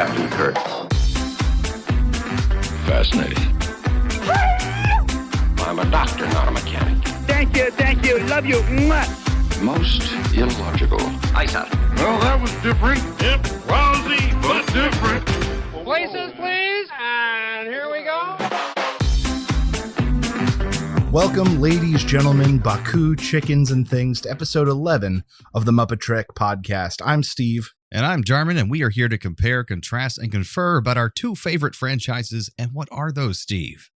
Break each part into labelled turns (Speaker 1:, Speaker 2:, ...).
Speaker 1: Captain Kirk.
Speaker 2: Fascinating.
Speaker 1: I'm a doctor, not a mechanic.
Speaker 3: Thank you, love you. Mwah.
Speaker 2: Most illogical.
Speaker 1: Aye, sir.
Speaker 4: Well, that was different. Yep, lousy, but different.
Speaker 5: Places, please, and here we go.
Speaker 6: Welcome, ladies, gentlemen, Baku, chickens, and things, to episode 11 of the MuppeTrek podcast. I'm Steve.
Speaker 7: And I'm Jarman, and we are here to compare, contrast, and confer about our two favorite franchises. And what are those, Steve?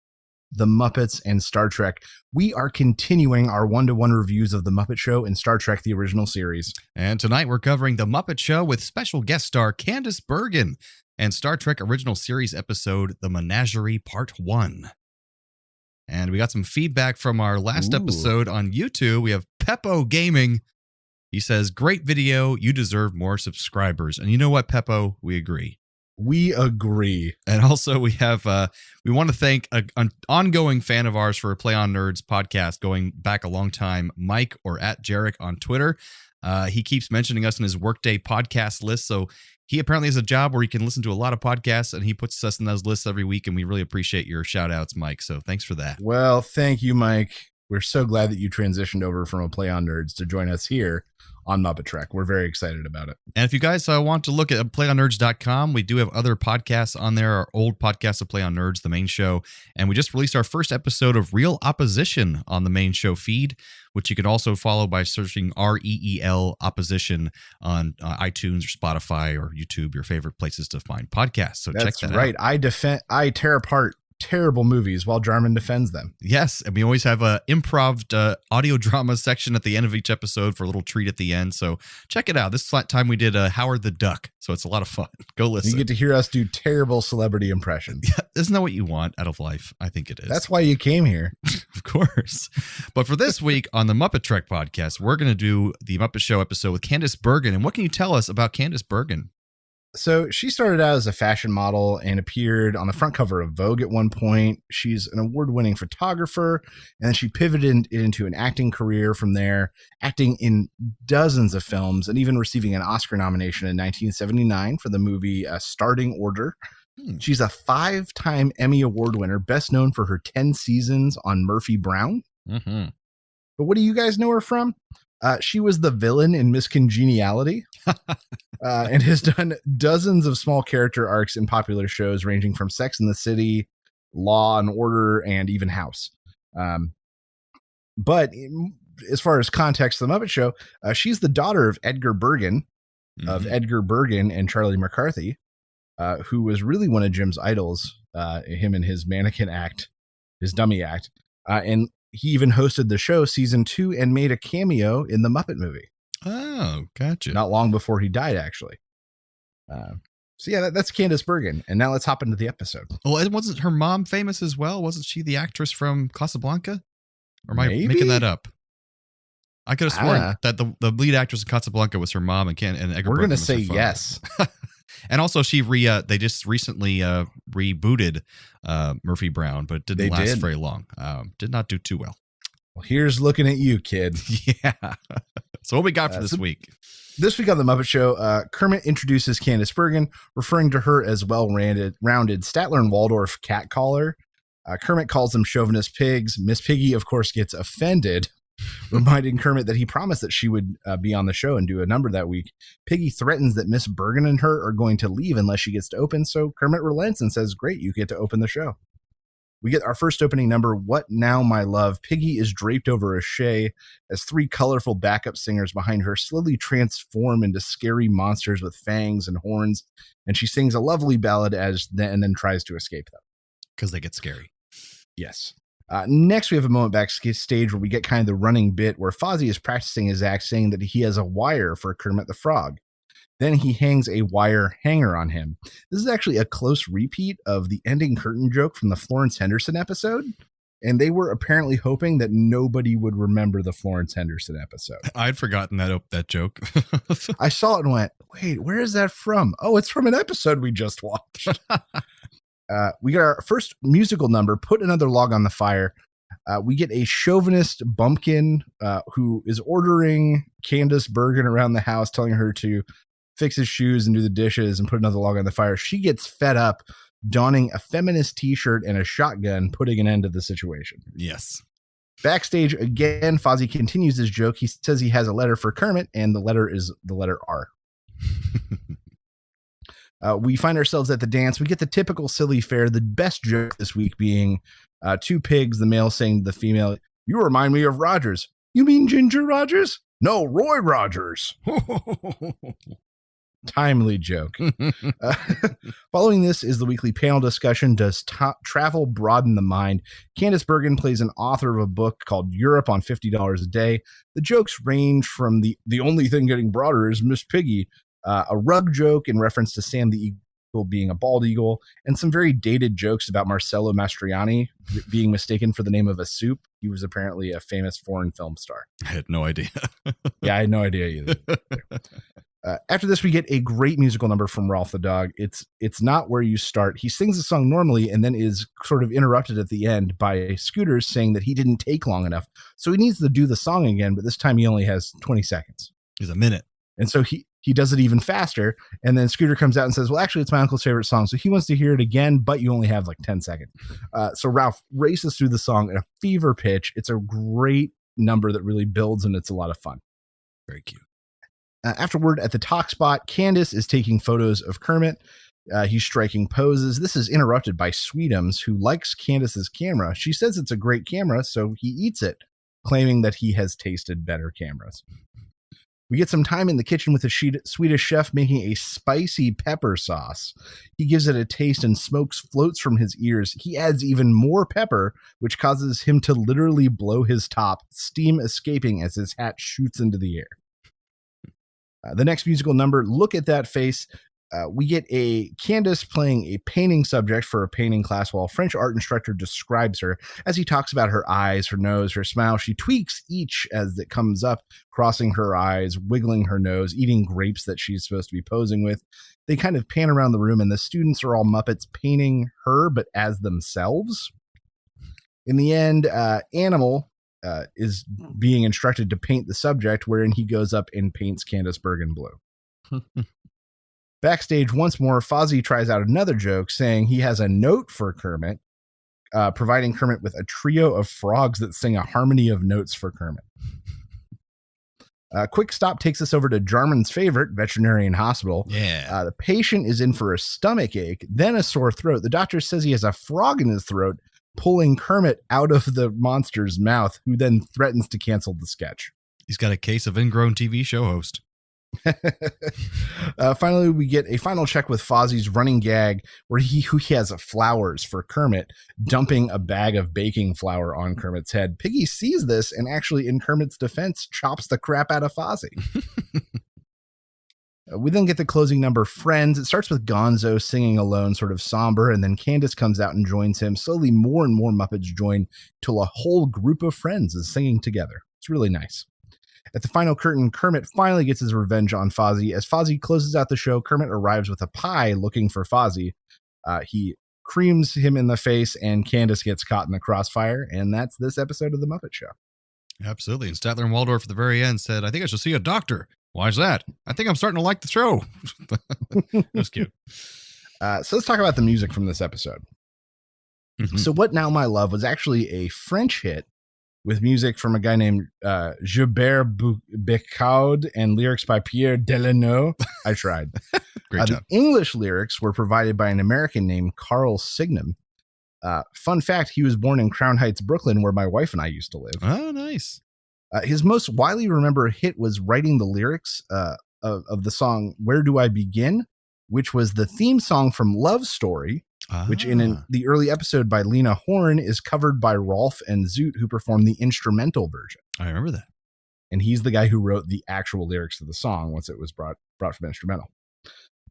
Speaker 6: The Muppets and Star Trek. We are continuing our one-to-one reviews of The Muppet Show and Star Trek, the original series.
Speaker 7: And tonight we're covering The Muppet Show with special guest star Candice Bergen and Star Trek original series episode, The Menagerie Part 1. And we got some feedback from our last episode on YouTube. We have Peppo Gaming. He says, great video. You deserve more subscribers. And you know what, Peppo? We agree.
Speaker 6: We agree.
Speaker 7: And also we have, we want to thank an ongoing fan of ours for a Play on Nerds podcast going back a long time, Mike, or at Jarek on Twitter. He keeps mentioning us in his Workday podcast list. So he apparently has a job where he can listen to a lot of podcasts, and he puts us in those lists every week. And we really appreciate your shout outs, Mike. So thanks for that.
Speaker 6: Well, thank you, Mike. We're so glad that you transitioned over from a Play on Nerds to join us here on MuppeTrek. We're very excited about it.
Speaker 7: And if you guys want to look at playonnerds.com, we do have other podcasts on there, our old podcast of Play on Nerds, the main show. And we just released our first episode of Real Opposition on the main show feed, which you can also follow by searching REEL Opposition on iTunes or Spotify or YouTube, your favorite places to find podcasts. So check that out.
Speaker 6: That's right. I tear apart terrible movies while Jarman defends them.
Speaker 7: Yes, and we always have a improv audio drama section at the end of each episode for a little treat at the end. So check it out. This time we did Howard the Duck, so it's a lot of fun. Go listen.
Speaker 6: You get to hear us do terrible celebrity impressions.
Speaker 7: Yeah, isn't that what you want out of life? I think it is.
Speaker 6: That's why you came here.
Speaker 7: Of course. But for this week on the MuppeTrek podcast, we're going to do the Muppet Show episode with Candice Bergen. And what can you tell us about Candice Bergen?
Speaker 6: So she started out as a fashion model and appeared on the front cover of Vogue at one point. She's an award-winning photographer, and then she pivoted into an acting career from there, acting in dozens of films and even receiving an Oscar nomination in 1979 for the movie Starting Order. She's a 5-time Emmy Award winner, best known for her 10 seasons on Murphy Brown.
Speaker 7: Mm-hmm.
Speaker 6: But what do you guys know her from? She was the villain in Miss Congeniality and has done dozens of small character arcs in popular shows ranging from Sex and the City, Law and Order, and even House. But as far as context of the Muppet Show, she's the daughter of Edgar Bergen, of Edgar Bergen and Charlie McCarthy, who was really one of Jim's idols, him and his mannequin act, his dummy act. And he even hosted the show season 2 and made a cameo in the Muppet movie.
Speaker 7: Oh, gotcha.
Speaker 6: Not long before he died, actually. So yeah, that's Candice Bergen. And now let's hop into the episode.
Speaker 7: Well, and wasn't her mom famous as well? Wasn't she the actress from Casablanca? Or am I
Speaker 6: Maybe?
Speaker 7: making that up? I could have sworn that the lead actress in Casablanca was her mom, and Edgar
Speaker 6: We're
Speaker 7: Bergen
Speaker 6: going to
Speaker 7: was her
Speaker 6: say
Speaker 7: father.
Speaker 6: yes.
Speaker 7: And also they just recently rebooted Murphy Brown, but it didn't last very long. Did not do too well.
Speaker 6: Well, here's looking at you, kid.
Speaker 7: Yeah. So what we got for this week?
Speaker 6: This week on the Muppet Show, Kermit introduces Candice Bergen, referring to her as well-rounded Statler and Waldorf cat caller. Kermit calls them chauvinist pigs. Miss Piggy, of course, gets offended, reminding Kermit that he promised that she would be on the show and do a number that week. Piggy threatens that Miss Bergen and her are going to leave unless she gets to open, so Kermit relents and says, great, you get to open the show. We get our first opening number, What Now, My Love? Piggy is draped over a shay as 3 colorful backup singers behind her slowly transform into scary monsters with fangs and horns, and she sings a lovely ballad and then tries to escape them.
Speaker 7: Because they get scary.
Speaker 6: Yes. Next, we have a moment backstage where we get kind of the running bit where Fozzie is practicing his act, saying that he has a wire for Kermit the Frog. Then he hangs a wire hanger on him. This is actually a close repeat of the ending curtain joke from the Florence Henderson episode. And they were apparently hoping that nobody would remember the Florence Henderson episode.
Speaker 7: I'd forgotten that joke.
Speaker 6: I saw it and went, wait, where is that from? Oh, it's from an episode we just watched. We got our first musical number, Put Another Log on the Fire. We get a chauvinist bumpkin who is ordering Candice Bergen around the house, telling her to fix his shoes and do the dishes and put another log on the fire. She gets fed up, donning a feminist t-shirt and a shotgun, putting an end to the situation.
Speaker 7: Yes.
Speaker 6: Backstage again, Fozzie continues his joke. He says he has a letter for Kermit, and the letter is the letter R. We find ourselves at the dance. We get the typical silly fare. The best joke this week being two pigs, the male saying to the female, "You remind me of Rogers." "You mean Ginger Rogers?" "No, Roy Rogers." Timely joke. Following this is the weekly panel discussion. Does travel broaden the mind? Candice Bergen plays an author of a book called Europe on $50 a Day. The jokes range from the only thing getting broader is Miss Piggy, a rug joke in reference to Sam the Eagle being a bald eagle, and some very dated jokes about Marcello Mastroianni being mistaken for the name of a soup. He was apparently a famous foreign film star.
Speaker 7: I had no idea.
Speaker 6: Yeah, I had no idea either. After this, we get a great musical number from Ralph the dog. It's Not Where You Start. He sings the song normally and then is sort of interrupted at the end by Scooters saying that he didn't take long enough. So he needs to do the song again, but this time he only has 20 seconds.
Speaker 7: He's a minute.
Speaker 6: And so he does it even faster. And then Scooter comes out and says, well, actually, it's my uncle's favorite song. So he wants to hear it again, but you only have like 10 seconds. So Ralph races through the song at a fever pitch. It's a great number that really builds, and it's a lot of fun.
Speaker 7: Very cute.
Speaker 6: Afterward, at the talk spot, Candice is taking photos of Kermit. He's striking poses. This is interrupted by Sweetums, who likes Candice's camera. She says it's a great camera, so he eats it, claiming that he has tasted better cameras. We get some time in the kitchen with the Swedish chef making a spicy pepper sauce. He gives it a taste and smoke floats from his ears. He adds even more pepper, which causes him to literally blow his top, steam escaping as his hat shoots into the air. The next musical number, Look at That Face. We get a Candice playing a painting subject for a painting class while a French art instructor describes her. As he talks about her eyes, her nose, her smile, she tweaks each as it comes up, crossing her eyes, wiggling her nose, eating grapes that she's supposed to be posing with. They kind of pan around the room, and the students are all Muppets painting her, but as themselves. In the end, Animal is being instructed to paint the subject, wherein he goes up and paints Candice Bergen blue. Backstage once more, Fozzie tries out another joke, saying he has a note for Kermit, providing Kermit with a trio of frogs that sing a harmony of notes for Kermit. Quick stop takes us over to Jarman's favorite, Veterinarian Hospital.
Speaker 7: Yeah.
Speaker 6: The patient is in for a stomach ache, then a sore throat. The doctor says he has a frog in his throat, pulling Kermit out of the monster's mouth, who then threatens to cancel the sketch.
Speaker 7: He's got a case of ingrown TV show host.
Speaker 6: Finally, we get a final check with Fozzie's running gag where he has flowers for Kermit, dumping a bag of baking flour on Kermit's head. Piggy sees this and actually, in Kermit's defense, chops the crap out of Fozzie. We then get the closing number, Friends. It starts with Gonzo singing alone, sort of somber, and then Candice comes out and joins him. Slowly, more and more Muppets join till a whole group of friends is singing together. It's really nice. At the final curtain, Kermit finally gets his revenge on Fozzie. As Fozzie closes out the show, Kermit arrives with a pie looking for Fozzie. He creams him in the face, and Candice gets caught in the crossfire, and that's this episode of The Muppet Show.
Speaker 7: Absolutely. And Statler and Waldorf at the very end said, I think I should see a doctor. Why is that? I think I'm starting to like the show. It was cute.
Speaker 6: So let's talk about the music from this episode.
Speaker 7: Mm-hmm.
Speaker 6: So What Now My Love was actually a French hit with music from a guy named Gilbert Bécaud and lyrics by Pierre Delano. I tried.
Speaker 7: Great job.
Speaker 6: The English lyrics were provided by an American named Carl Signum. Fun fact, he was born in Crown Heights, Brooklyn, where my wife and I used to live.
Speaker 7: Oh, nice.
Speaker 6: His most widely remembered hit was writing the lyrics of the song Where Do I Begin, which was the theme song from Love Story, which in the early episode by Lena Horne is covered by Rolf and Zoot, who performed the instrumental version.
Speaker 7: I remember that.
Speaker 6: And he's the guy who wrote the actual lyrics to the song once it was brought from instrumental.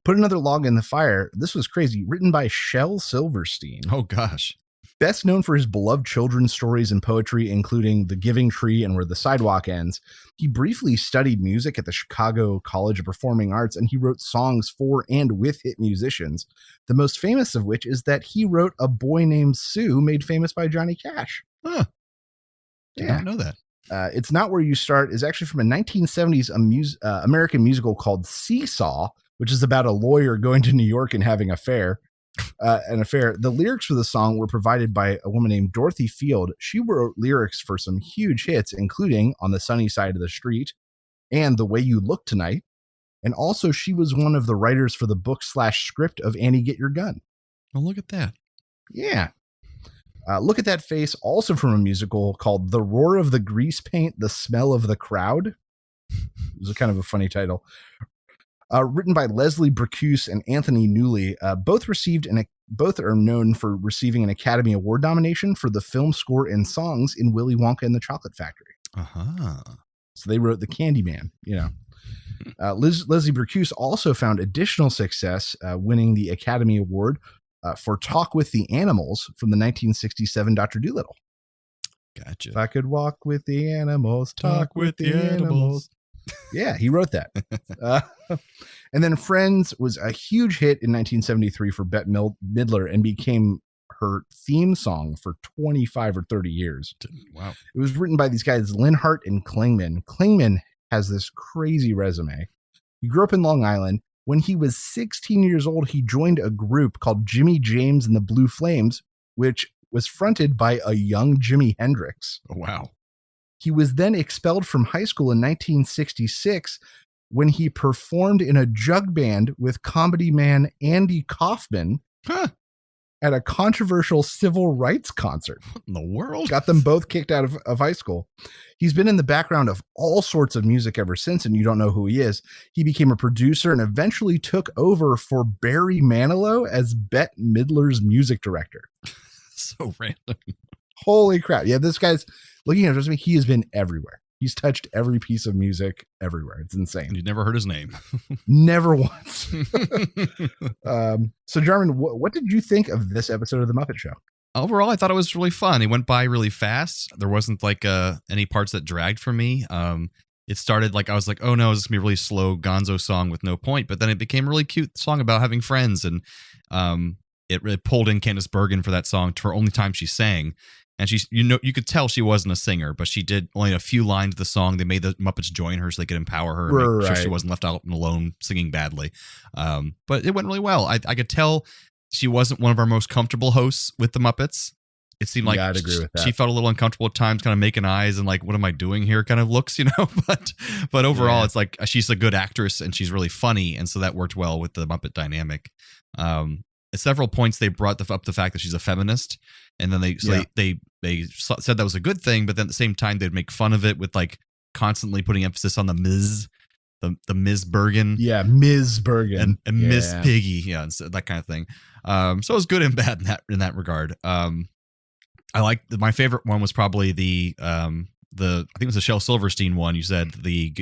Speaker 6: Put Another Log in the Fire. This was crazy. Written by Shel Silverstein.
Speaker 7: Oh, gosh.
Speaker 6: Best known for his beloved children's stories and poetry, including The Giving Tree and Where the Sidewalk Ends. He briefly studied music at the Chicago College of Performing Arts, and he wrote songs for and with hit musicians. The most famous of which is that he wrote A Boy Named Sue, made famous by Johnny Cash.
Speaker 7: Huh. Did not know that.
Speaker 6: It's Not Where You Start is actually from a 1970s American musical called Seesaw, which is about a lawyer going to New York and having an affair. The lyrics for the song were provided by a woman named Dorothy Field. She wrote lyrics for some huge hits, including On the Sunny Side of the Street and The Way You Look Tonight. And also she was one of the writers for the book/script of Annie Get Your Gun.
Speaker 7: Oh, look at that.
Speaker 6: Yeah. Look at That Face, also from a musical called The Roar of the Grease Paint, The Smell of the Crowd. It was a kind of a funny title. Written by Leslie Bracuse and Anthony Newley. Both are known for receiving an Academy Award nomination for the film score and songs in Willy Wonka and the Chocolate Factory. So they wrote the Candyman, you know. Leslie Bracuse also found additional success winning the Academy Award for Talk with the Animals from the 1967 Dr. Dolittle.
Speaker 7: Gotcha.
Speaker 6: If I could walk with the animals, talk with the animals. Yeah, he wrote that. And then Friends was a huge hit in 1973 for Bette Midler and became her theme song for 25 or 30 years.
Speaker 7: Wow.
Speaker 6: It was written by these guys, Linhart and Klingman. Klingman has this crazy resume. He grew up in Long Island. When he was 16 years old, he joined a group called Jimmy James and the Blue Flames, which was fronted by a young Jimi Hendrix.
Speaker 7: Oh, wow.
Speaker 6: He was then expelled from high school in 1966 when he performed in a jug band with comedy man Andy Kaufman at a controversial civil rights concert.
Speaker 7: What in the world?
Speaker 6: Got them both kicked out of high school. He's been in the background of all sorts of music ever since, and you don't know who he is. He became a producer and eventually took over for Barry Manilow as Bette Midler's music director.
Speaker 7: So random.
Speaker 6: Holy crap. Yeah, this guy's looking at his resume. He has been everywhere. He's touched every piece of music everywhere. It's insane.
Speaker 7: You never heard his name.
Speaker 6: Never once. So, Jarman, what did you think of this episode of The Muppet Show?
Speaker 7: Overall, I thought it was really fun. It went by really fast. There wasn't like any parts that dragged for me. It started like I was like, oh no, this is gonna be a really slow Gonzo song with no point. But then it became a really cute song about having friends, and it really pulled in Candice Bergen for that song. To her only time she sang. And she's, you could tell she wasn't a singer, but she did only a few lines of the song. They made the Muppets join her so they could empower her and make sure she wasn't left out and alone singing badly. But it went really well. I could tell she wasn't one of our most comfortable hosts with the Muppets. It seemed like
Speaker 6: I'd agree with that.
Speaker 7: She felt a little uncomfortable at times, kind of making eyes and like, what am I doing here kind of looks, But overall, It's like she's a good actress and she's really funny. And so that worked well with the Muppet dynamic. At several points, they brought up the fact that she's a feminist, and then they said that was a good thing, but then at the same time they'd make fun of it with like constantly putting emphasis on the Ms. The Ms. Bergen,
Speaker 6: Ms. Bergen
Speaker 7: and Miss Piggy, and so that kind of thing. So it was good and bad in that regard. I like my favorite one was probably the I think it was the Shel Silverstein one. You said the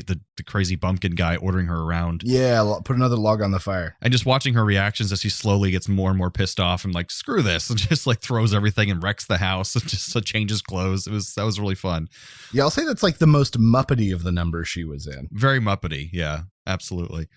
Speaker 7: crazy bumpkin guy ordering her around. Yeah,
Speaker 6: put another log on the fire.
Speaker 7: And just watching her reactions as she slowly gets more and more pissed off and like, screw this, and just like throws everything and wrecks the house and just changes clothes. That was really fun.
Speaker 6: Yeah, I'll say that's like the most Muppety of the numbers she was in.
Speaker 7: Very Muppety. Yeah, absolutely.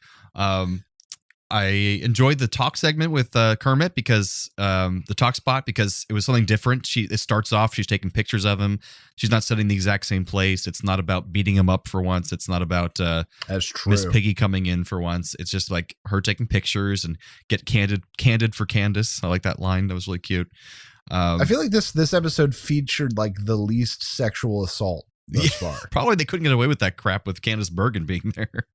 Speaker 7: I enjoyed the talk segment with Kermit because the talk spot, because it was something different. It starts off, she's taking pictures of him. She's not sitting in the exact same place. It's not about beating him up for once. It's not about
Speaker 6: that's true.
Speaker 7: Miss Piggy coming in for once. It's just like her taking pictures and get candid for Candice. I like that line. That was really cute.
Speaker 6: I feel like this episode featured like the least sexual assault thus far.
Speaker 7: Probably they couldn't get away with that crap with Candice Bergen being there.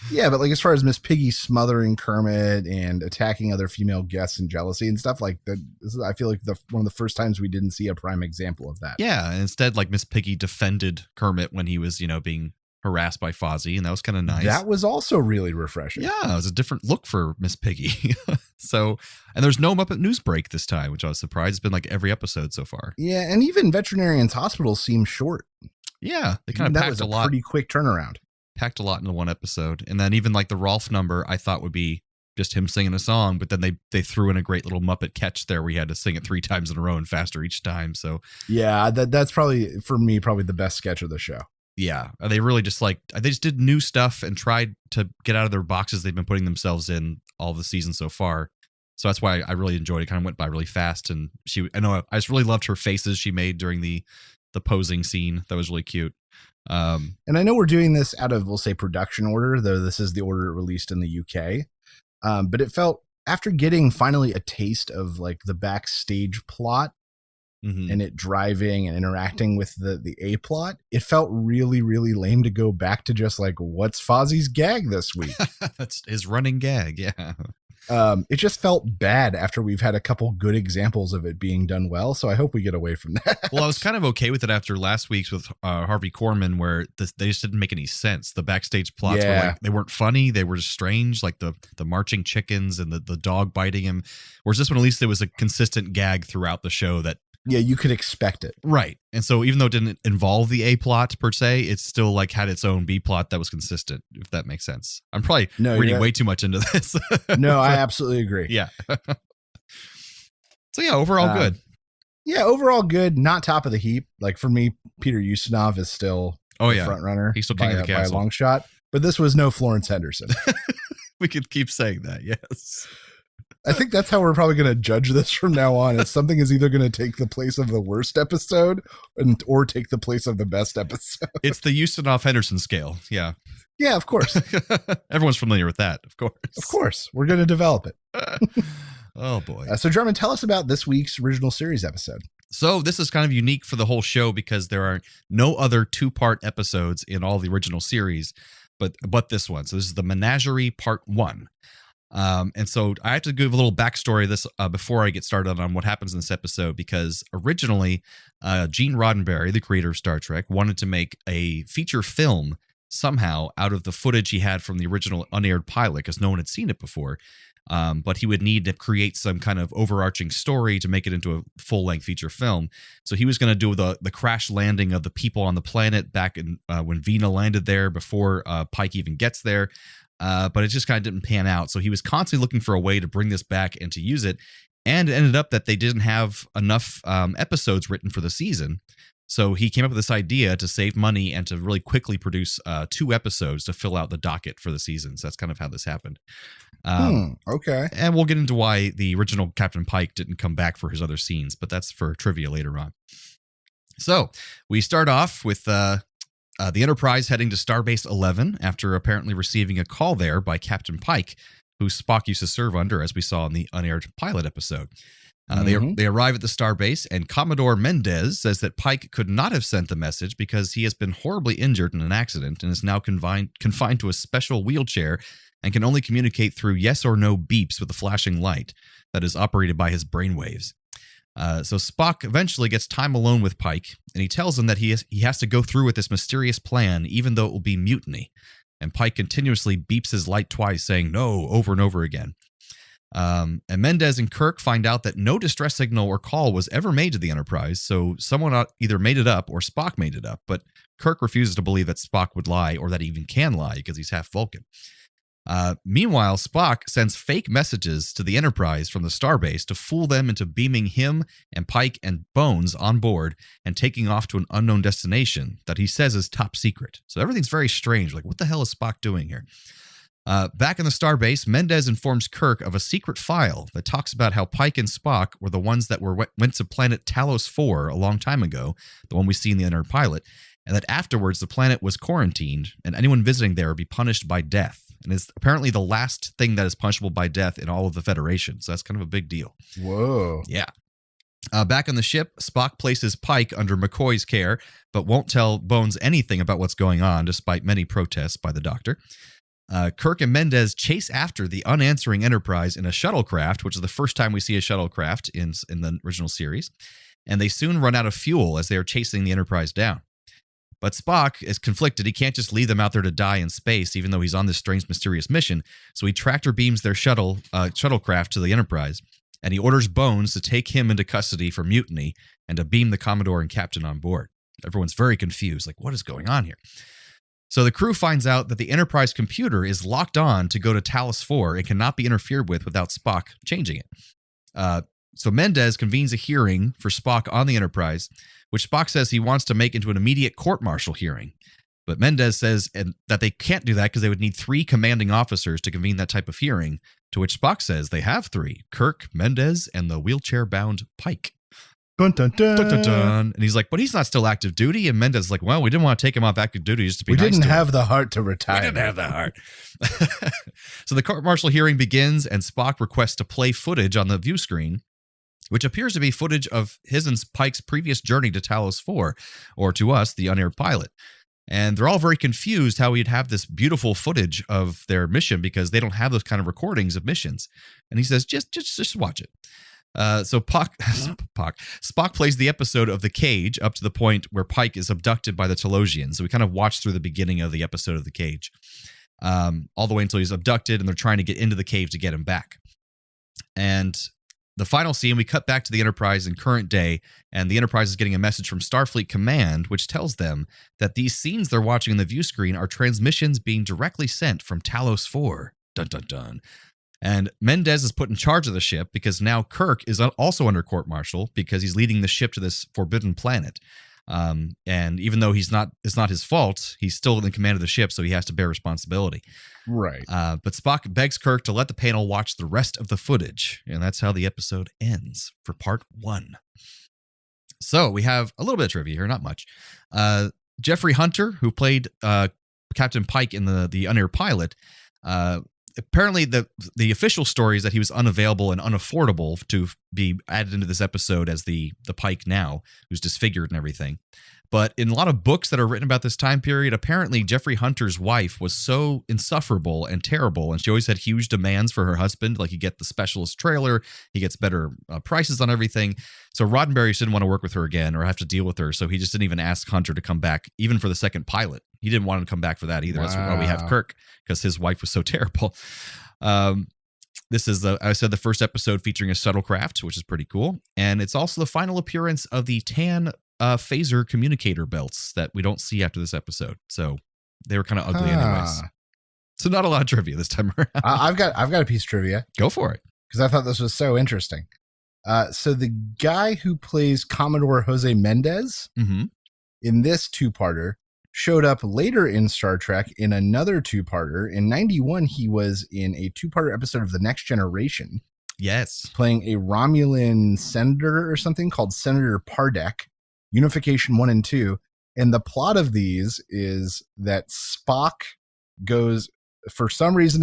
Speaker 6: Yeah, but like as far as Miss Piggy smothering Kermit and attacking other female guests and jealousy and stuff like that, I feel like one of the first times we didn't see a prime example of that.
Speaker 7: Yeah, and instead, like Miss Piggy defended Kermit when he was, being harassed by Fozzie, and that was kind of nice.
Speaker 6: That was also really refreshing.
Speaker 7: Yeah, it was a different look for Miss Piggy. So, and there's no Muppet News break this time, which I was surprised. It's been like every episode so far.
Speaker 6: Yeah, and even Veterinarian's Hospital seemed short.
Speaker 7: Yeah, they kind of packed a lot.
Speaker 6: Pretty quick turnaround.
Speaker 7: Packed a lot into one episode. And then even like the Rolf number, I thought would be just him singing a song, but then they threw in a great little Muppet catch there where he had to sing it 3 times in a row and faster each time. So
Speaker 6: yeah, that's probably for me probably the best sketch of the show.
Speaker 7: Yeah, they really just they just did new stuff and tried to get out of their boxes they've been putting themselves in all the season so far. So that's why I really enjoyed it. Kind of went by really fast, and I just really loved her faces she made during the posing scene. That was really cute.
Speaker 6: And I know we're doing this out of, we'll say, production order, though this is the order released in the UK. But it felt, after getting finally a taste of like the backstage plot and it driving and interacting with the A plot, it felt really, really lame to go back to just like, what's Fozzie's gag this week?
Speaker 7: That's his running gag. Yeah.
Speaker 6: It just felt bad after we've had a couple good examples of it being done well. So I hope we get away from that.
Speaker 7: Well, I was kind of okay with it after last week's with Harvey Korman, where they just didn't make any sense. The backstage plots were like, they weren't funny. They were just strange, like the marching chickens and the dog biting him. Whereas this one, at least there was a consistent gag throughout the show that,
Speaker 6: yeah, you could expect it.
Speaker 7: Right. And so even though it didn't involve the A plot per se, it still like had its own B plot that was consistent, if that makes sense. I'm probably reading way too much into this.
Speaker 6: No, I absolutely agree.
Speaker 7: Yeah. So yeah, overall good.
Speaker 6: Yeah, overall good. Not top of the heap. Like for me, Peter Ustinov is still the front runner.
Speaker 7: He's still king of the castle
Speaker 6: by a long shot. But this was no Florence Henderson.
Speaker 7: We could keep saying that. Yes.
Speaker 6: I think that's how we're probably going to judge this from now on. Is something is either going to take the place of the worst episode or take the place of the best episode.
Speaker 7: It's the Ustinov Henderson scale. Yeah.
Speaker 6: Yeah, of course.
Speaker 7: Everyone's familiar with that, of course.
Speaker 6: Of course. We're going to develop it.
Speaker 7: Oh, boy.
Speaker 6: So, Drummond, tell us about this week's original series episode.
Speaker 7: So this is kind of unique for the whole show because there are no other 2-part episodes in all the original series, but this one. So this is the Menagerie Part 1. And so I have to give a little backstory of this before I get started on what happens in this episode, because originally Gene Roddenberry, the creator of Star Trek, wanted to make a feature film somehow out of the footage he had from the original unaired pilot, because no one had seen it before. But he would need to create some kind of overarching story to make it into a full-length feature film. So he was going to do the crash landing of the people on the planet back in when Vina landed there before Pike even gets there. But it just kind of didn't pan out. So he was constantly looking for a way to bring this back and to use it. And it ended up that they didn't have enough episodes written for the season. So he came up with this idea to save money and to really quickly produce 2 episodes to fill out the docket for the season. So that's kind of how this happened.
Speaker 6: Okay.
Speaker 7: And we'll get into why the original Captain Pike didn't come back for his other scenes, but that's for trivia later on. So we start off with the Enterprise heading to Starbase 11 after apparently receiving a call there by Captain Pike, who Spock used to serve under, as we saw in the unaired pilot episode. They arrive at the Starbase, and Commodore Mendez says that Pike could not have sent the message because he has been horribly injured in an accident and is now confined to a special wheelchair and can only communicate through yes or no beeps with a flashing light that is operated by his brainwaves. So Spock eventually gets time alone with Pike, and he tells him that he has to go through with this mysterious plan, even though it will be mutiny. And Pike continuously beeps his light twice, saying no over and over again. And Mendez and Kirk find out that no distress signal or call was ever made to the Enterprise, so someone either made it up or Spock made it up, but Kirk refuses to believe that Spock would lie or that he even can lie because he's half Vulcan. Meanwhile, Spock sends fake messages to the Enterprise from the Starbase to fool them into beaming him and Pike and Bones on board and taking off to an unknown destination that he says is top secret. So everything's very strange. Like, what the hell is Spock doing here? Back in the Starbase, Mendez informs Kirk of a secret file that talks about how Pike and Spock were the ones that went to planet Talos 4 a long time ago, the one we see in the unaired pilot, and that afterwards the planet was quarantined and anyone visiting there would be punished by death. And it's apparently the last thing that is punishable by death in all of the Federation. So that's kind of a big deal.
Speaker 6: Whoa.
Speaker 7: Yeah. Back on the ship, Spock places Pike under McCoy's care, but won't tell Bones anything about what's going on, despite many protests by the Doctor. Kirk and Mendez chase after the unanswering Enterprise in a shuttlecraft, which is the first time we see a shuttlecraft in the original series. And they soon run out of fuel as they are chasing the Enterprise down. But Spock is conflicted. He can't just leave them out there to die in space, even though he's on this strange, mysterious mission. So he tractor beams their shuttlecraft to the Enterprise, and he orders Bones to take him into custody for mutiny and to beam the Commodore and Captain on board. Everyone's very confused, like, what is going on here? So the crew finds out that the Enterprise computer is locked on to go to Talos 4 and cannot be interfered with without Spock changing it. So Mendez convenes a hearing for Spock on the Enterprise, which Spock says he wants to make into an immediate court-martial hearing. But Mendez says that they can't do that because they would need 3 commanding officers to convene that type of hearing, to which Spock says they have 3, Kirk, Mendez, and the wheelchair-bound Pike.
Speaker 6: Dun, dun, dun.
Speaker 7: Dun, dun, dun. And he's like, but he's not still active duty. And Mendez is like, well, we didn't want to take him off active duty just to be
Speaker 6: We
Speaker 7: nice
Speaker 6: didn't
Speaker 7: to him.
Speaker 6: have the heart to retire.
Speaker 7: We didn't have the heart. So the court-martial hearing begins, and Spock requests to play footage on the view screen, which appears to be footage of his and Pike's previous journey to Talos 4, or to us, the unaired pilot. And they're all very confused how we'd have this beautiful footage of their mission because they don't have those kind of recordings of missions. And he says, just watch it. So Spock plays the episode of The Cage up to the point where Pike is abducted by the Telosians. So we kind of watch through the beginning of the episode of The Cage, all the way until he's abducted and they're trying to get into the cave to get him back. And the final scene, we cut back to the Enterprise in current day, and the Enterprise is getting a message from Starfleet Command, which tells them that these scenes they're watching on the view screen are transmissions being directly sent from Talos 4. Dun, dun, dun. And Mendez is put in charge of the ship because now Kirk is also under court-martial because he's leading the ship to this forbidden planet. And even though it's not his fault, he's still in command of the ship, so he has to bear responsibility.
Speaker 6: Right.
Speaker 7: But Spock begs Kirk to let the panel watch the rest of the footage, and that's how the episode ends for part 1. So we have a little bit of trivia here, not much. Jeffrey Hunter, who played Captain Pike in the unaired pilot, apparently the official story is that he was unavailable and unaffordable to be added into this episode as the Pike now, who's disfigured and everything. But in a lot of books that are written about this time period, apparently Jeffrey Hunter's wife was so insufferable and terrible, and she always had huge demands for her husband. Like, you get the specialist trailer, he gets better prices on everything. So Roddenberry didn't want to work with her again or have to deal with her, so he just didn't even ask Hunter to come back, even for the second pilot. He didn't want him to come back for that either. Wow. That's why we have Kirk, because his wife was so terrible. This is the first episode featuring a shuttlecraft, which is pretty cool. And it's also the final appearance of the tan phaser communicator belts that we don't see after this episode. So they were kind of ugly anyways. So not a lot of trivia this time around.
Speaker 6: I've got a piece of trivia.
Speaker 7: Go for it.
Speaker 6: Because I thought this was so interesting. So the guy who plays Commodore Jose Mendez in this two-parter showed up later in Star Trek in another two-parter. In 91, he was in a two-parter episode of The Next Generation.
Speaker 7: Yes. Playing
Speaker 6: a Romulan senator or something called Senator Pardek, Unification 1 and 2. And the plot of these is that Spock goes, for some reason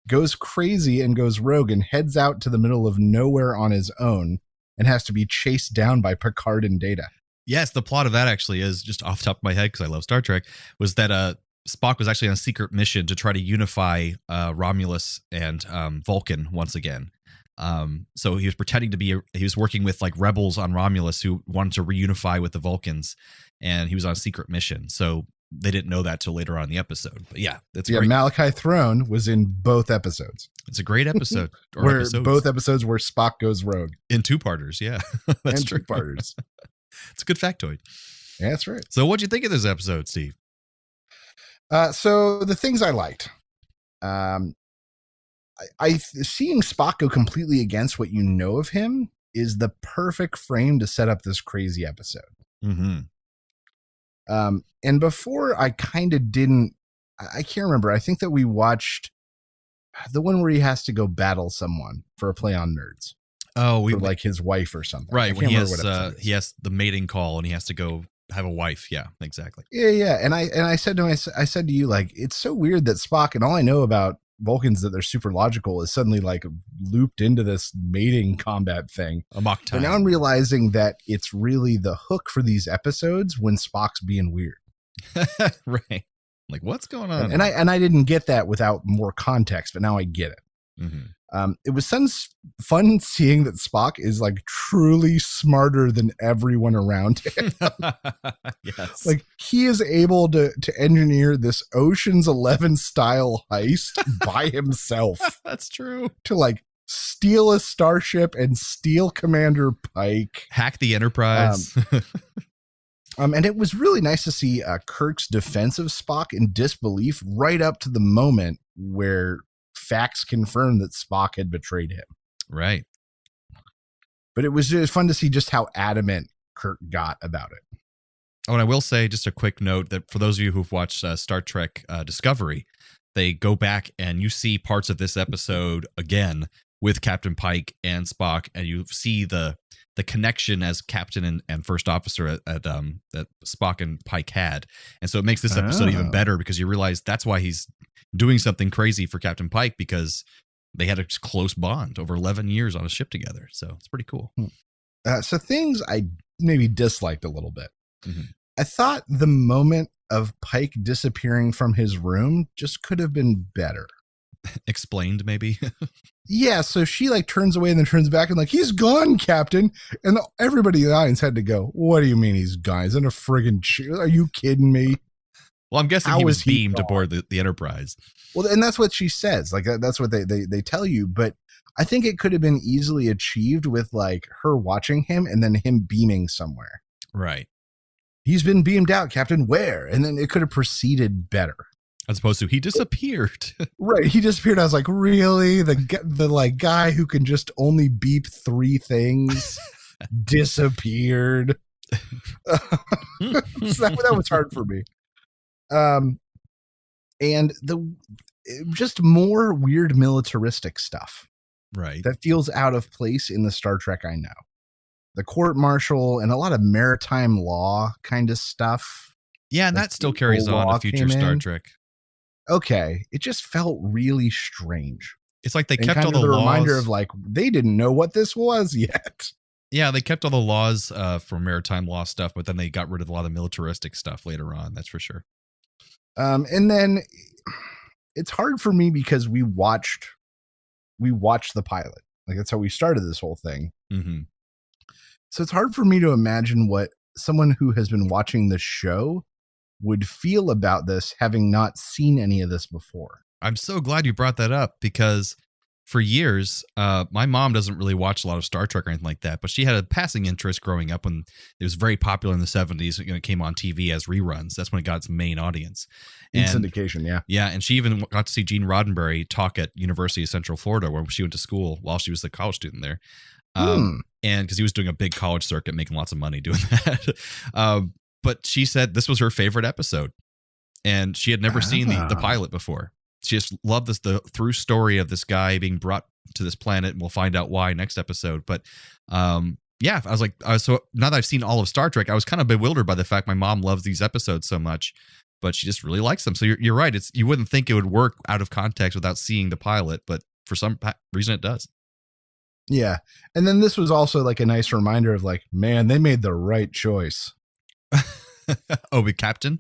Speaker 6: goes crazy and goes rogue and heads out to the middle of nowhere on his own and has to be chased down by Picard and Data.
Speaker 7: Yes, the plot of that actually is, just off the top of my head, because I love Star Trek, was that Spock was actually on a secret mission to try to unify Romulus and Vulcan once again. So he was pretending to be, he was working with like rebels on Romulus who wanted to reunify with the Vulcans, and he was on a secret mission. So they didn't know that till later on in the episode. But yeah, that's great.
Speaker 6: Malachi Throne was in both episodes.
Speaker 7: It's a great episode.
Speaker 6: Both episodes where Spock goes rogue.
Speaker 7: In two-parters, yeah. That's
Speaker 6: true. Two-parters.
Speaker 7: It's a good factoid.
Speaker 6: Yeah, that's right.
Speaker 7: So what'd you think of this episode, Steve?
Speaker 6: So the things I liked. Seeing Spock go completely against what you know of him is the perfect frame to set up this crazy episode. And before I kind of didn't, I can't remember. I think that we watched the one where he has to go battle someone for a Play on Nerds.
Speaker 7: Oh,
Speaker 6: like his wife or something.
Speaker 7: Right. When he has the mating call and he has to go have a wife. Yeah, exactly.
Speaker 6: Yeah. And I said to him, I said to you, like, it's so weird that Spock, and all I know about Vulcans that they're super logical, is suddenly like looped into this mating combat thing.
Speaker 7: Amok time.
Speaker 6: But now I'm realizing that it's really the hook for these episodes when Spock's being weird.
Speaker 7: Right. Like, what's going on?
Speaker 6: And I didn't get that without more context, but now I get it. It was fun seeing that Spock is like truly smarter than everyone around him.
Speaker 7: Yes.
Speaker 6: Like, he is able to engineer this Ocean's 11 style heist by himself.
Speaker 7: That's true.
Speaker 6: To like steal a starship and steal Commander Pike.
Speaker 7: Hack the Enterprise.
Speaker 6: And it was really nice to see Kirk's defense of Spock in disbelief right up to the moment where facts confirmed that Spock had betrayed him.
Speaker 7: Right.
Speaker 6: But it was just fun to see just how adamant Kirk got about it.
Speaker 7: Oh, and I will say just a quick note that for those of you who've watched Star Trek Discovery, they go back and you see parts of this episode again with Captain Pike and Spock, and you see the the connection as captain and first officer that Spock and Pike had. And so it makes this episode even better because you realize that's why he's doing something crazy for Captain Pike, because they had a close bond over 11 years on a ship together. So it's pretty cool.
Speaker 6: So things I maybe disliked a little bit.
Speaker 7: Mm-hmm.
Speaker 6: I thought the moment of Pike disappearing from his room just could have been better.
Speaker 7: Explained, maybe.
Speaker 6: Yeah, so she like turns away and then turns back and like, he's gone, Captain. And everybody in the audience had to go, what do you mean he's gone? He's in a friggin' are you kidding me?
Speaker 7: Well, I'm guessing he was beamed aboard the Enterprise.
Speaker 6: Well, and that's what she says. Like that's what they tell you. But I think it could have been easily achieved with like her watching him and then him beaming somewhere.
Speaker 7: Right.
Speaker 6: He's been beamed out, Captain. Where? And then it could have proceeded better.
Speaker 7: As opposed to he disappeared.
Speaker 6: Right. He disappeared. I was like, really? The like guy who can just only beep 3 things disappeared. So that was hard for me. And just more weird militaristic stuff.
Speaker 7: Right.
Speaker 6: That feels out of place in the Star Trek I know. The court martial and a lot of maritime law kind of stuff.
Speaker 7: Yeah, and
Speaker 6: like
Speaker 7: that still carries on in future Star Trek.
Speaker 6: Okay, it just felt really strange.
Speaker 7: It's like they
Speaker 6: and
Speaker 7: kept
Speaker 6: kind
Speaker 7: all the
Speaker 6: of
Speaker 7: laws.
Speaker 6: Reminder of like they didn't know what this was yet.
Speaker 7: Yeah, they kept all the laws for maritime law stuff, but then they got rid of a lot of militaristic stuff later on. That's for sure.
Speaker 6: And then it's hard for me because we watched the pilot. Like that's how we started this whole thing.
Speaker 7: Mm-hmm.
Speaker 6: So it's hard for me to imagine what someone who has been watching the show would feel about this, having not seen any of this before.
Speaker 7: I'm so glad you brought that up because for years, my mom doesn't really watch a lot of Star Trek or anything like that, but she had a passing interest growing up when it was very popular in the 70s. It came on TV as reruns. That's when it got its main audience.
Speaker 6: In syndication, yeah.
Speaker 7: Yeah, and she even got to see Gene Roddenberry talk at University of Central Florida, where she went to school while she was a college student there. And because he was doing a big college circuit, making lots of money doing that. But she said this was her favorite episode, and she had never seen the pilot before. She just loved the through story of this guy being brought to this planet, and we'll find out why next episode. But yeah, I was like, so now that I've seen all of Star Trek, I was kind of bewildered by the fact my mom loves these episodes so much, but she just really likes them. So you're right. You wouldn't think it would work out of context without seeing the pilot, but for some reason it does.
Speaker 6: Yeah. And then this was also like a nice reminder of like, man, they made the right choice.
Speaker 7: Oh, the captain?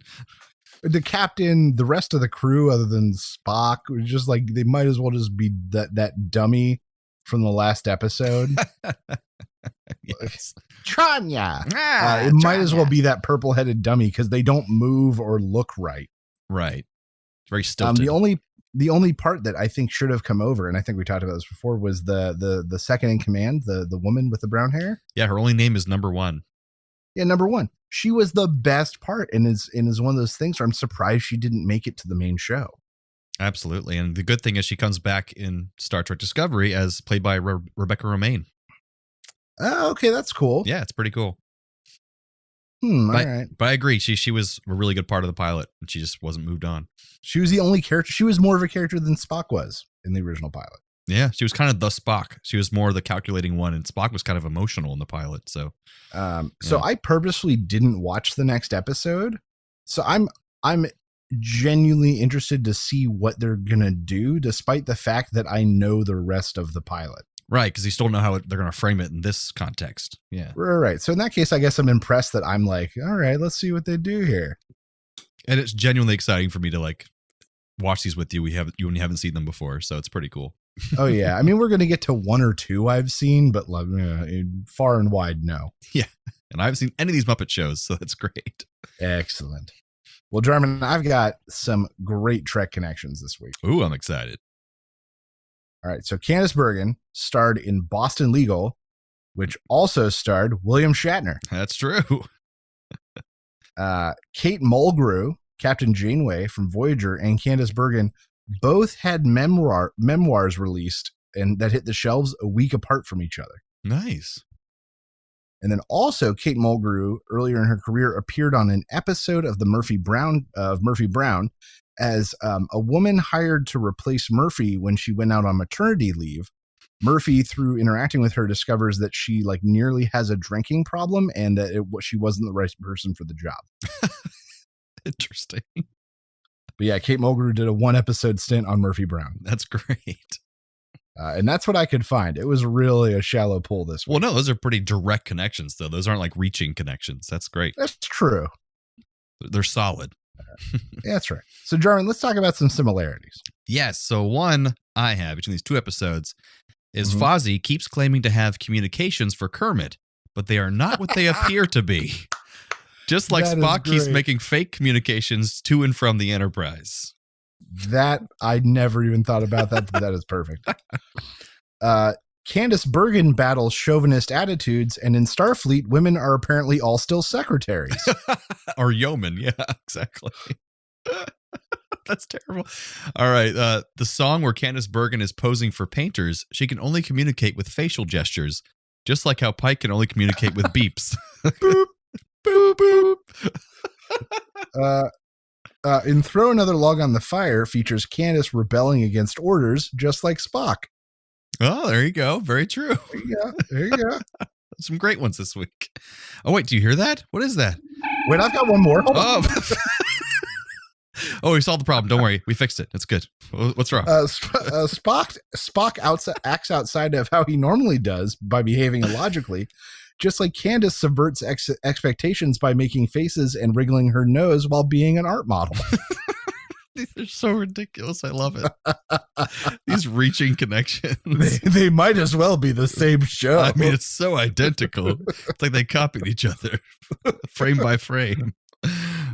Speaker 6: The captain, the rest of the crew, other than Spock, was just like they might as well just be that dummy from the last episode.
Speaker 7: Yes.
Speaker 6: Tranya. It might as well be that purple-headed dummy because they don't move or look right.
Speaker 7: Right. Very stilted.
Speaker 6: The only part that I think should have come over, and I think we talked about this before, was the second in command, the woman with the brown hair.
Speaker 7: Yeah, her only name is Number One.
Speaker 6: Yeah, Number One. She was the best part, and is one of those things where I'm surprised she didn't make it to the main show.
Speaker 7: Absolutely, and the good thing is she comes back in Star Trek Discovery as played by Rebecca Romaine.
Speaker 6: Oh, okay, that's cool.
Speaker 7: Yeah, it's pretty cool.
Speaker 6: All right.
Speaker 7: But I agree, she was a really good part of the pilot, and she just wasn't moved on.
Speaker 6: She was the only character. She was more of a character than Spock was in the original pilot.
Speaker 7: Yeah, she was kind of the Spock. She was more the calculating one, and Spock was kind of emotional in the pilot. So,
Speaker 6: so I purposely didn't watch the next episode. So I'm genuinely interested to see what they're gonna do, despite the fact that I know the rest of the pilot.
Speaker 7: Right, because you still know how they're gonna frame it in this context. Yeah,
Speaker 6: right. So in that case, I guess I'm impressed that I'm like, all right, let's see what they do here.
Speaker 7: And it's genuinely exciting for me to like watch these with you. You haven't seen them before, so it's pretty cool.
Speaker 6: Oh yeah, I mean we're gonna get to 1 or 2 I've seen, but like, far and wide, no.
Speaker 7: Yeah, and I haven't seen any of these Muppet shows, so that's great.
Speaker 6: Excellent. Well, Jarman, I've got some great Trek connections this week.
Speaker 7: Ooh, I'm excited.
Speaker 6: All right, so Candice Bergen starred in Boston Legal, which also starred William Shatner.
Speaker 7: That's true.
Speaker 6: Kate Mulgrew, Captain Janeway from Voyager, and Candice Bergen both had memoirs released and that hit the shelves a week apart from each other.
Speaker 7: Nice.
Speaker 6: And then also Kate Mulgrew, earlier in her career, appeared on an episode of Murphy Brown as a woman hired to replace Murphy when she went out on maternity leave. Murphy, through interacting with her, discovers that she like nearly has a drinking problem and that she wasn't the right person for the job.
Speaker 7: Interesting.
Speaker 6: But yeah, Kate Mulgrew did a 1-episode stint on Murphy Brown.
Speaker 7: That's great.
Speaker 6: And that's what I could find. It was really a shallow pull this week.
Speaker 7: Well, no, those are pretty direct connections, though. Those aren't like reaching connections. That's great.
Speaker 6: That's true.
Speaker 7: They're solid.
Speaker 6: Yeah, that's right. So, Jarman, let's talk about some similarities.
Speaker 7: Yes. So one I have between these 2 episodes is Fozzie keeps claiming to have communications for Kermit, but they are not what they appear to be. Just like Spock keeps making fake communications to and from the Enterprise.
Speaker 6: That, I never even thought about that, but that is perfect. Candice Bergen battles chauvinist attitudes, and in Starfleet, women are apparently all still secretaries.
Speaker 7: Or yeomen. Yeah, exactly. That's terrible. All right. The song where Candice Bergen is posing for painters, she can only communicate with facial gestures, just like how Pike can only communicate with beeps. Boop, boop, boop.
Speaker 6: In Throw Another Log on the Fire features Candice rebelling against orders, just like Spock.
Speaker 7: Oh, there you go. Very true.
Speaker 6: There you go.
Speaker 7: Some great ones this week. Oh, wait, do you hear that? What is that?
Speaker 6: Wait, I've got one more.
Speaker 7: Oh, we solved the problem. Don't worry. We fixed it. It's good. What's wrong?
Speaker 6: Spock acts outside of how he normally does by behaving illogically, just like Candice subverts expectations by making faces and wriggling her nose while being an art model.
Speaker 7: These are so ridiculous. I love it. These reaching connections.
Speaker 6: They might as well be the same show.
Speaker 7: I mean, it's so identical. It's like they copied each other frame by frame.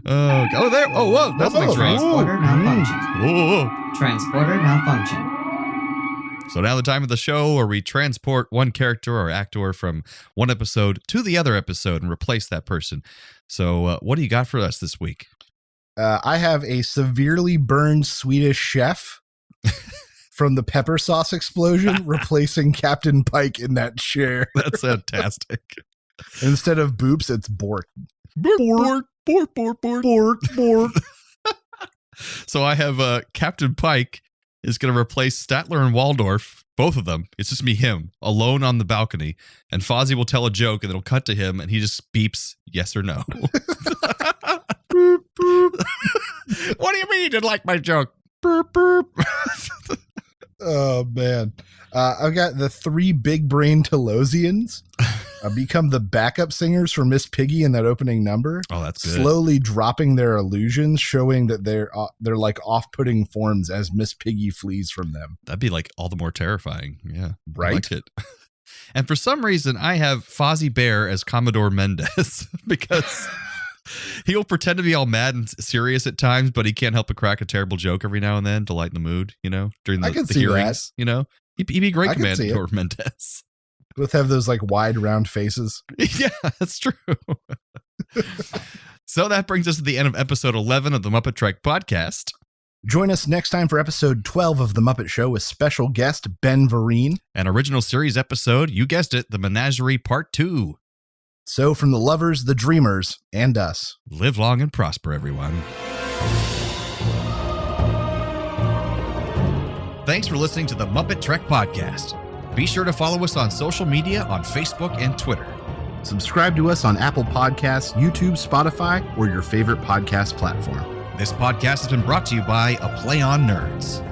Speaker 7: Oh, there. Oh, whoa. That's wrong.
Speaker 8: Transporter malfunction.
Speaker 7: Whoa.
Speaker 8: Transporter malfunction.
Speaker 7: So now the time of the show where we transport one character or actor from one episode to the other episode and replace that person. So what do you got for us this week?
Speaker 6: I have a severely burned Swedish chef from the pepper sauce explosion replacing Captain Pike in that chair.
Speaker 7: That's fantastic.
Speaker 6: Instead of Boops, it's Bork.
Speaker 7: Bork.
Speaker 6: Bork.
Speaker 7: So I have Captain Pike is going to replace Statler and Waldorf, both of them. It's just him, alone on the balcony. And Fozzie will tell a joke and it'll cut to him and he just beeps yes or no. Boop, boop. What do you mean you didn't like my joke? Boop, boop.
Speaker 6: Oh, man. I've got the 3 big brain Telosians become the backup singers for Miss Piggy in that opening number.
Speaker 7: Oh, that's good.
Speaker 6: Slowly dropping their illusions, showing that they're like off-putting forms as Miss Piggy flees from them.
Speaker 7: That'd be like all the more terrifying. Yeah.
Speaker 6: Right.
Speaker 7: I like it. And for some reason, I have Fozzie Bear as Commodore Mendez because he'll pretend to be all mad and serious at times, but he can't help but crack a terrible joke every now and then to lighten the mood, during the hearings, He'd be a great Commander Mendez.
Speaker 6: Both have those like wide round faces.
Speaker 7: Yeah, that's true. So that brings us to the end of episode 11 of the MuppeTrek podcast.
Speaker 6: Join us next time for episode 12 of The Muppet Show with special guest Ben Vereen.
Speaker 7: An original series episode, you guessed it, The Menagerie Part 2.
Speaker 6: So from the lovers, the dreamers, and us.
Speaker 7: Live long and prosper, everyone. Thanks for listening to the MuppeTrek podcast. Be sure to follow us on social media on Facebook and Twitter.
Speaker 6: Subscribe to us on Apple Podcasts, YouTube, Spotify, or your favorite podcast platform.
Speaker 7: This podcast has been brought to you by A Play on Nerds.